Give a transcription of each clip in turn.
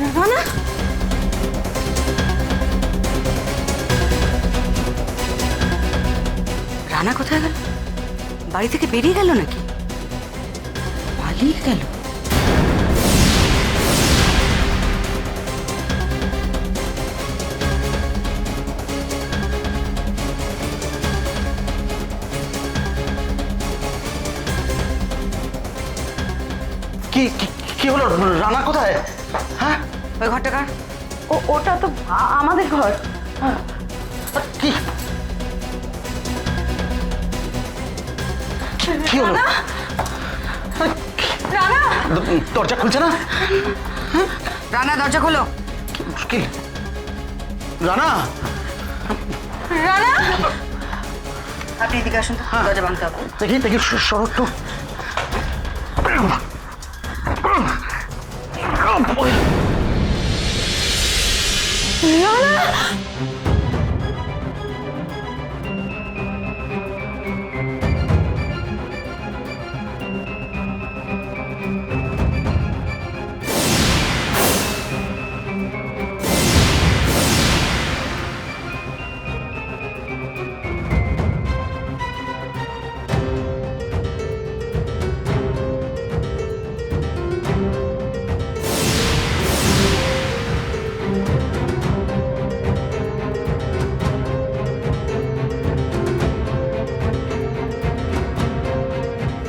রানা, রানা কোথায় গেল? বাড়ি থেকে বেরিয়ে গেল নাকি পালিয়ে গেল? কি কি হলো? রানা কোথায়? হ্যাঁ, ওই ঘরটা কার? ওটা তো আমাদের ঘর। কি কি হলো? রানা, দরজা খুলছে না। রানা, দরজা খোলো। কি মুশকিল! রানা, রানা, আপনি এদিকে আসুন তো, দরজা ভাঙতে হবে। দেখি দেখি সরো তো।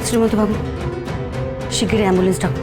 শ্রীমন্ত বাবু, শিগগিরই অ্যাম্বুলেন্স ডাকুন।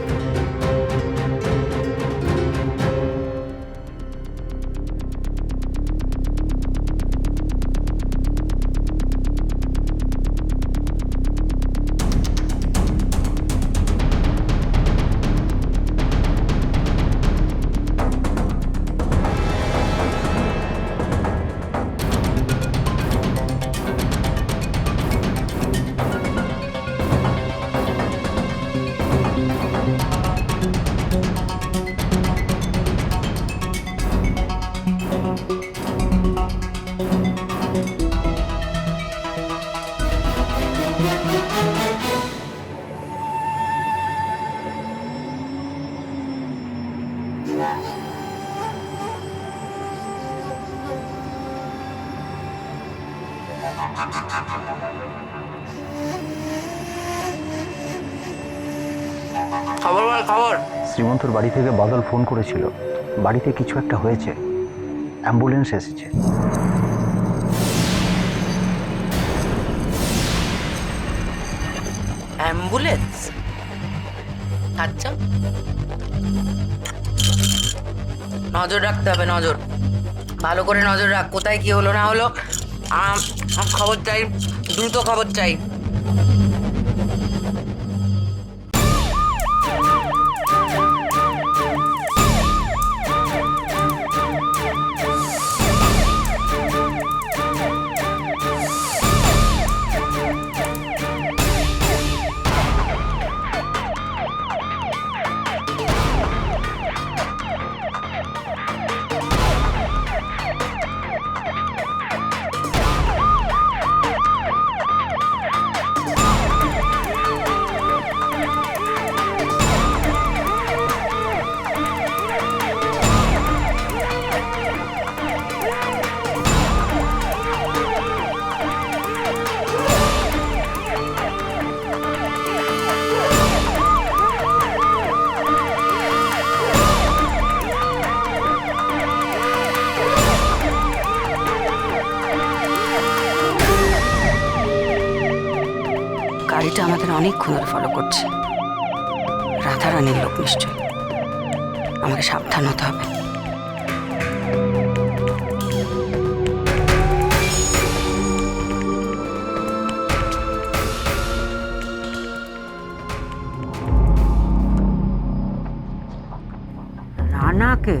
খবর বল, খবর। শ্রীমন্তর বাড়ি থেকে বাদল ফোন করেছিল, বাড়িতে কিছু একটা হয়েছে, অ্যাম্বুলেন্স এসেছে। অ্যাম্বুলেন্স? আচ্ছা, নজর রাখতে হবে, নজর ভালো করে নজর রাখ, কোথায় কি হলো না হলো। খবর চাই, দ্রুত খবর চাই। গাড়িটা আমাদের অনেকক্ষণ ধরে ফলো করছে। রাধারানীর লোক নিশ্চয়। আমাকে সাবধান হতে হবে। রানাকে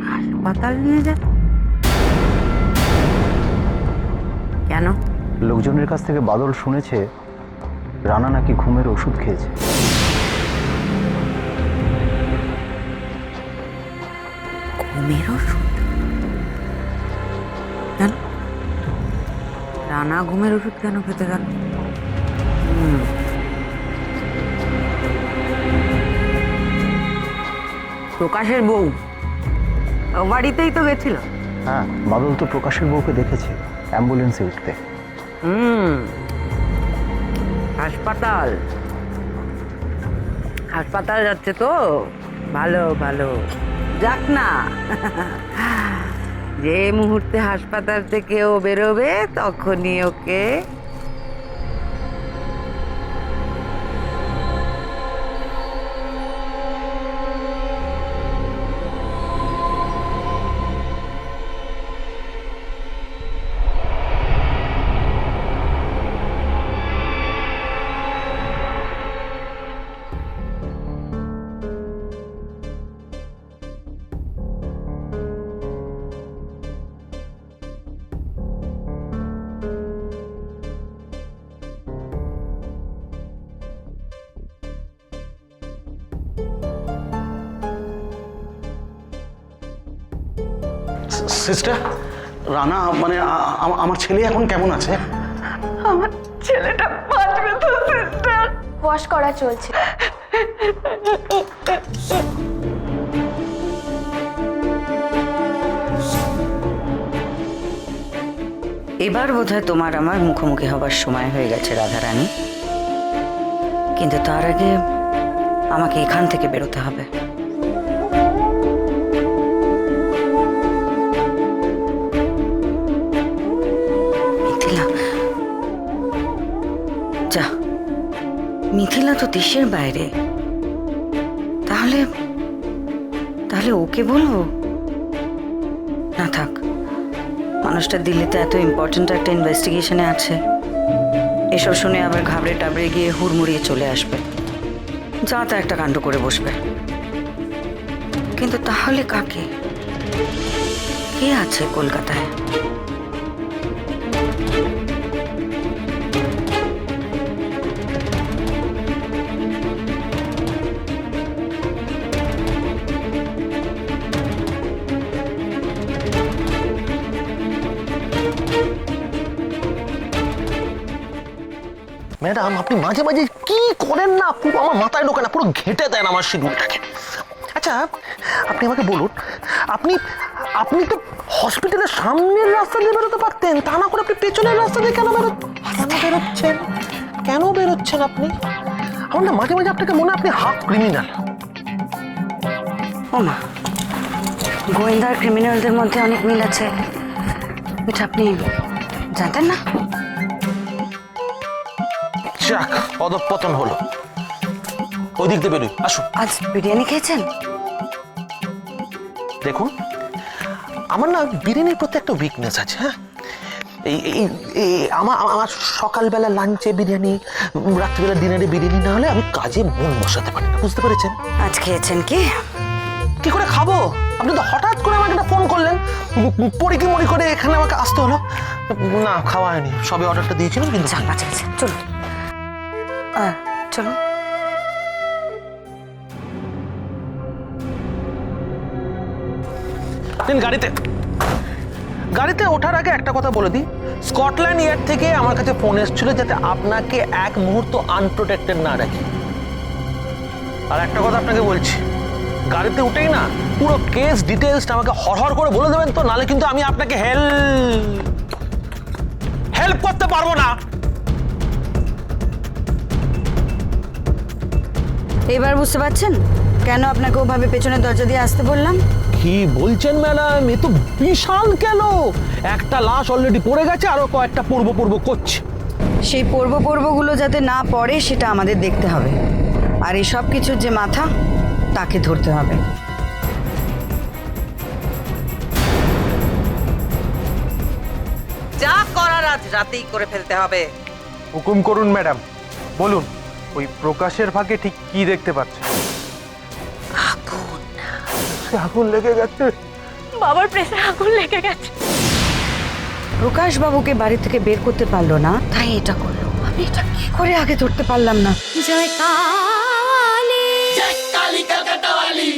হাসপাতাল নিয়ে যা? কেন? লোকজনের কাছ থেকে বাদল শুনেছে রানা নাকি ঘুমের ওষুধ খেয়েছে। ঘুমের ওষুধ? কেন রানা ঘুমের ওষুধ কেন খেতে গেল? প্রকাশের বউ ও বাড়িতেই তো গেছিল। হ্যাঁ, বাদল তো প্রকাশের বউকে দেখেছে অ্যাম্বুলেন্সে উঠতে। হাসপাতাল হাসপাতাল যাচ্ছে তো, ভালো ভালো, যাক না। যে মুহূর্তে হাসপাতাল থেকে ও বেরোবে তখনই ওকে সিস্টার, রানা মানে আমার ছেলে এখন কেমন আছে? আমার ছেলেটা বাঁচবে তো সিস্টার? ওয়াশ করা চলছে। এবার বোধহয় তোমার আমার মুখোমুখি হবার সময় হয়ে গেছে রাধারানী, কিন্তু তার আগে আমাকে এখান থেকে বেরোতে হবে। মিথিলা, যা, মিথিলা তো দেশের বাইরে, তাহলে তাহলে ওকে বলবো? না থাক, মানুষটা দিল্লিতে এত ইম্পর্ট্যান্ট একটা ইনভেস্টিগেশনে আছে, এসব শুনে আবার ঘাবড়ে টাবড়ে গিয়ে হুড়মুড়িয়ে চলে আসবে, যা তা একটা কাণ্ড করে বসবে। কিন্তু তাহলে কাকে, কে আছে কলকাতায়? ম্যাডাম, আপনি মাঝে মাঝে কি করেন না, পুরো আমার মাথায় ঢোকে না, পুরো ঘেঁটে দেন আমার শিডিউলটাকে। আচ্ছা, আপনি আমাকে বলুন, আপনি আপনি তো হসপিটালের সামনের রাস্তা দিয়ে বেরোতে পারতেন, তা না করে আপনি পেছনের রাস্তা দিয়ে কেন বেরোচ্ছেন? কেন বেরোচ্ছেন আপনি? আমার না মাঝে মাঝে আপনাকে মনে হয় আপনি হাফ ক্রিমিনাল। ও মা, গোয়েন্দা আর ক্রিমিনালদের মধ্যে অনেক মিল আছে, এটা আপনি জানতেন না? যাক, অধঃপতন হলো। ওই দিক দিয়ে বেরোই, আসুন। আজ বিরিয়ানি খেয়েছেন? দেখুন, আমার না বিরিয়ানির প্রতি একটা উইকনেস আছে। হ্যাঁ, আমার সকালবেলা লাঞ্চে বিরিয়ানি, রাত্রিবেলা ডিনারে বিরিয়ানি না হলে আমি কাজে মন বসাতে পারি না, বুঝতে পেরেছেন? আজ খেয়েছেন কি? কি করে খাবো? আপনি তো হঠাৎ করে আমাকে একটা ফোন করলেন, পড়ি মরি করে এখানে আমাকে আসতে হলো। না, খাওয়া হয়নি, সবে অর্ডারটা দিয়েছিলাম কিন্তু। যাক, বাঁচা গেছে, চলুন চলুন। গাড়িতে ওঠার আগে একটা কথা বলে দিই, স্কটল্যান্ড ইয়ার্ড থেকে আমার কাছে ফোন এসেছিল যাতে আপনাকে এক মুহূর্ত আনপ্রোটেক্টেড না রাখি। আর একটা কথা আপনাকে বলছি, গাড়িতে উঠেই না পুরো কেস ডিটেলসটা আমাকে হরহর করে বলে দেবেন, তো নালে কিন্তু আমি আপনাকে হেল্প করতে পারবো না। এবার বুঝতে পারছেন কেন আপনাকে ওভাবে পেছনের দরজা দিয়ে আসতে বললাম? কি বলছেন ম্যাডাম, এ তো বিশাল কেন, একটা লাশ অলরেডি পড়ে গেছে, আরো কয়েকটা পূর্ব করছে। সেই পর্বগুলো যাতে না পড়ে সেটা আমাদের দেখতে হবে, আর এই সব কিছুর যে মাথা, তাকে ধরতে হবে। যা করার আজ রাতেই করে ফেলতে হবে। হুকুম করুন ম্যাডাম, বলুন ওই প্রকাশের ফাঁকে ঠিক কি দেখতে পাচ্ছেন? আগুন লেগে গেছে। বাবার প্রেসার আগুন লেগে গেছে। প্রকাশ বাবুকে বাড়ি থেকে বের করতে পারলো না, তাই এটা করলো। আমি এটা কি করে আগে ধরতে পারলাম না? জয় কালী, জয় কালী কলকাতা वाली।